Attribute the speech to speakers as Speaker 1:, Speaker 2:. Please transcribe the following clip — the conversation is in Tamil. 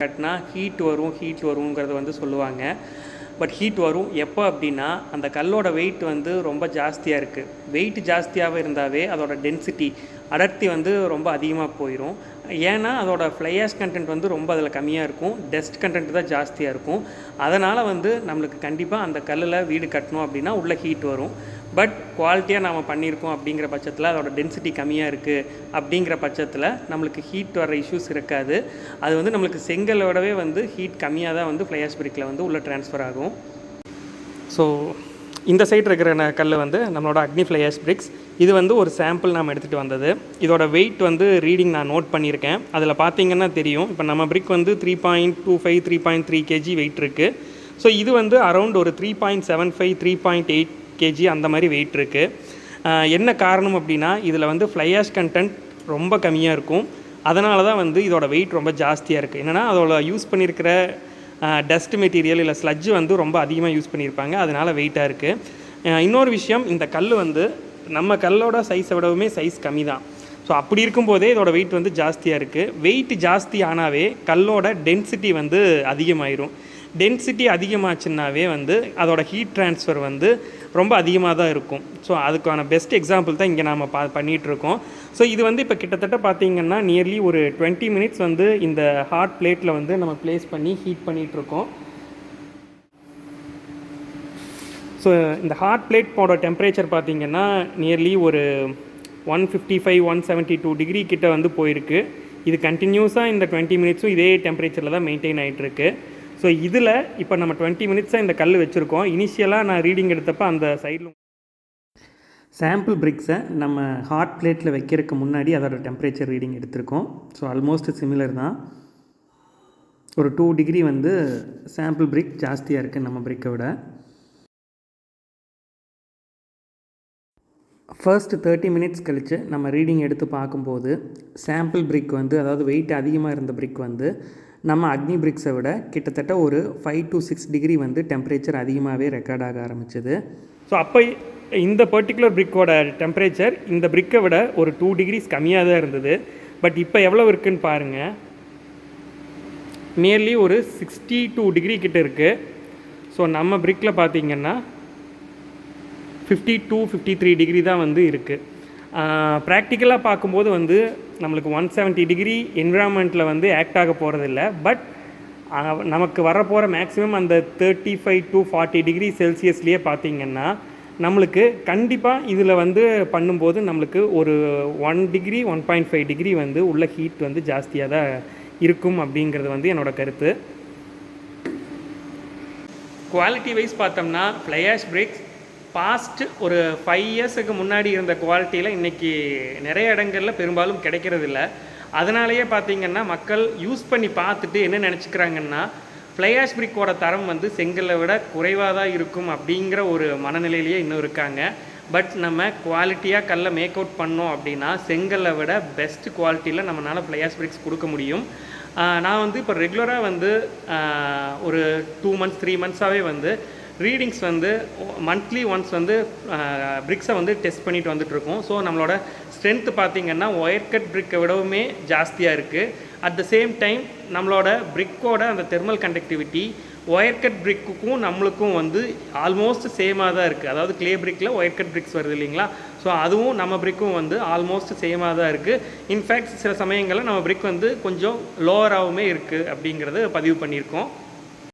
Speaker 1: கட்டினா ஹீட் வருங்கிறது வந்து சொல்லுவாங்க. பட் ஹீட் வரும் எப்போ அப்படின்னா, அந்த கல்லோட வெயிட் வந்து ரொம்ப ஜாஸ்தியாக இருக்குது. வெயிட் ஜாஸ்தியாக இருந்தாவே அதோட டென்சிட்டி அடர்த்தி வந்து ரொம்ப அதிகமாக போயிடும். ஏன்னா அதோட ஃப்ளை ஆஷ் கண்டென்ட் வந்து ரொம்ப அதில் கம்மியாக இருக்கும், டஸ்ட் கண்டென்ட் தான் ஜாஸ்தியாக இருக்கும். அதனால் வந்து நம்மளுக்கு கண்டிப்பாக அந்த கல்லில் வீடு கட்டணும் அப்படின்னா உள்ள ஹீட் வரும். பட் குவாலிட்டியாக நாம் பண்ணியிருக்கோம் அப்படிங்கிற பட்சத்தில் அதோட டென்சிட்டி கம்மியாக இருக்குது அப்படிங்கிற பட்சத்தில் நம்மளுக்கு ஹீட் வர இஷ்யூஸ் இருக்காது. அது வந்து நம்மளுக்கு செங்கலோடவே வந்து ஹீட் கம்மியாக தான் வந்து ஃப்ளை ஆஷ் பிரிக்கில் வந்து உள்ள ட்ரான்ஸ்ஃபர் ஆகும். ஸோ இந்த சைடு இருக்கிற கல் வந்து நம்மளோட அக்னி ஃப்ளை ஆஷ் பிரிக்ஸ். இது வந்து ஒரு சாம்பிள் நாம் எடுத்துகிட்டு வந்தது. இதோட வெயிட் வந்து ரீடிங் நான் நோட் பண்ணியிருக்கேன். அதில் பார்த்தீங்கன்னா தெரியும். இப்போ நம்ம பிரிக் வந்து 3.25 3.3 kg வெயிட் இருக்குது. ஸோ இது வந்து அரௌண்ட் ஒரு 3.75 3.8 kg அந்த மாதிரி வெயிட் இருக்குது. என்ன காரணம் அப்படின்னா, இதில் வந்து ஃப்ளை ஆஷ் கண்டென்ட் ரொம்ப கம்மியாக இருக்கும். அதனால தான் வந்து இதோட வெயிட் ரொம்ப ஜாஸ்தியாக இருக்குது. என்னென்னா அதோட யூஸ் பண்ணியிருக்கிற டஸ்ட் மெட்டீரியல் இல்லை ஸ்லட்ஜு வந்து ரொம்ப அதிகமாக யூஸ் பண்ணியிருப்பாங்க. அதனால் வெயிட்டாக இருக்குது. இன்னொரு விஷயம், இந்த கல் வந்து நம்ம கல்லோட சைஸை விடவுமே சைஸ் கம்மி தான். ஸோ அப்படி இருக்கும்போதே இதோட வெயிட் வந்து ஜாஸ்தியாக இருக்குது. வெயிட் ஜாஸ்தி ஆனாவே கல்லோட டென்சிட்டி வந்து அதிகமாயிரும். டென்சிட்டி அதிகமாச்சுன்னாவே வந்து அதோட ஹீட் ட்ரான்ஸ்ஃபர் வந்து ரொம்ப அதிகமாக தான் இருக்கும். ஸோ அதுக்கான பெஸ்ட் எக்ஸாம்பிள் தான் இங்கே நாம் பண்ணிகிட்ருக்கோம். ஸோ இது வந்து இப்போ கிட்டத்தட்ட பார்த்திங்கன்னா நியர்லி ஒரு 20 மினிட்ஸ் வந்து இந்த ஹாட் பிளேட்டில் வந்து நம்ம ப்ளேஸ் பண்ணி ஹீட் பண்ணிகிட்ருக்கோம். ஸோ இந்த ஹாட் பிளேட்டோட டெம்பரேச்சர் பார்த்திங்கன்னா நியர்லி ஒரு 155-172 டிகிரி கிட்ட வந்து போயிருக்கு. இது கண்டினியூஸாக இந்த 20 மினிட்ஸும் இதே டெம்பரேச்சரில் தான் மெயின்டைன் ஆகிட்டுருக்கு. ஸோ இதில் இப்போ நம்ம 20 மினிட்ஸாக இந்த கல் வச்சுருக்கோம். இனிஷியலாக நான் ரீடிங் எடுத்தப்போ அந்த சைடில் சாம்பிள் பிரிக்ஸை நம்ம ஹாட் பிளேட்டில் வைக்கிறதுக்கு முன்னாடி அதோட டெம்பரேச்சர் ரீடிங் எடுத்திருக்கோம். ஸோ ஆல்மோஸ்ட் சிமிலர் தான். ஒரு 2 டிகிரி வந்து சாம்பிள் பிரிக் ஜாஸ்தியாக இருக்குது நம்ம பிரிக்கை விட. ஃபர்ஸ்ட் 30 மினிட்ஸ் கழித்து நம்ம ரீடிங் எடுத்து பார்க்கும்போது சாம்பிள் பிரிக் வந்து, அதாவது வெயிட் அதிகமாக இருந்த பிரிக் வந்து நம்ம அக்னி பிரிக்ஸை விட கிட்டத்தட்ட ஒரு 5 to 6 டிகிரி வந்து டெம்பரேச்சர் அதிகமாகவே ரெக்கார்ட் ஆக ஆரம்பிச்சது. ஸோ அப்போ இந்த பர்டிகுலர் பிரிக்கோட டெம்பரேச்சர் இந்த பிரிக்கை விட ஒரு 2 டிகிரிஸ் கம்மியாக தான் இருந்தது. பட் இப்போ எவ்வளோ இருக்குதுன்னு பாருங்கள். நியர்லி ஒரு 62 டிகிரி கிட்ட இருக்குது. ஸோ நம்ம பிரிக்கில் பார்த்திங்கன்னா 52-53 டிகிரி தான் வந்து இருக்குது. ப்ராக்டிக்கலாக பார்க்கும்போது வந்து நம்மளுக்கு 170 டிகிரி என்விரான்மெண்ட்டில் வந்து ஆக்ட் ஆக போகிறதில்ல. பட் நமக்கு வரப்போகிற மேக்ஸிமம் அந்த 35 to 40 டிகிரி செல்சியஸ்லேயே பார்த்திங்கன்னா நம்மளுக்கு கண்டிப்பாக இதில் வந்து பண்ணும்போது நம்மளுக்கு ஒரு 1 டிகிரி 1.5 டிகிரி வந்து உள்ள ஹீட் வந்து ஜாஸ்தியாக தான் இருக்கும் அப்படிங்கிறது வந்து என்னோடய கருத்து. குவாலிட்டி வைஸ் பார்த்தோம்னா ஃப்ளை ஆஷ் பிரிக்ஸ் பாஸ்ட் ஒரு 5 இயர்ஸுக்கு முன்னாடி இருந்த குவாலிட்டியில் இன்றைக்கி நிறைய இடங்களில் பெரும்பாலும் கிடைக்கிறதில்ல. அதனாலேயே பார்த்திங்கன்னா மக்கள் யூஸ் பண்ணி பார்த்துட்டு என்ன நினச்சிக்கிறாங்கன்னா, ஃப்ளை ஆஷ் பிரிக்கோட தரம் வந்து செங்கலை விட குறைவாக தான் இருக்கும் அப்படிங்கிற ஒரு மனநிலையிலேயே இன்னும் இருக்காங்க. பட் நம்ம குவாலிட்டியாக கல்லை மேக் அவுட் பண்ணோம் அப்படின்னா செங்கலை விட பெஸ்ட் குவாலிட்டியில் நம்மளால் ஃப்ளை ஆஷ் பிரிக்ஸ் கொடுக்க முடியும். நான் வந்து இப்போ ரெகுலராக வந்து ஒரு 2 months 3 monthsஸாகவே வந்து ரீடிங்ஸ் வந்து மந்த்லி ஒன்ஸ் வந்து பிரிக்ஸை வந்து டெஸ்ட் பண்ணிட்டு வந்துட்டுருக்கோம். ஸோ நம்மளோட ஸ்ட்ரென்த்து பார்த்திங்கன்னா ஒயர் கட் பிரிக்கை விடவுமே ஜாஸ்தியாக இருக்குது. அட் த சேம் டைம் நம்மளோட பிரிக்கோட அந்த தெர்மல் கண்டக்டிவிட்டி ஒயர் கட் பிரிக்குக்கும் நம்மளுக்கும் வந்து ஆல்மோஸ்ட் சேமாக தான் இருக்குது. அதாவது கிளே பிரிக்கில் ஒயர் கட் பிரிக்ஸ் வருது இல்லைங்களா? ஸோ அதுவும் நம்ம பிரிக்கும் வந்து ஆல்மோஸ்ட் சேமாக தான் இருக்குது. இன்ஃபேக்ட் சில சமயங்களில் நம்ம பிரிக் வந்து கொஞ்சம் லோவராகவுமே இருக்குது அப்படிங்கிறது பதிவு பண்ணியிருக்கோம்.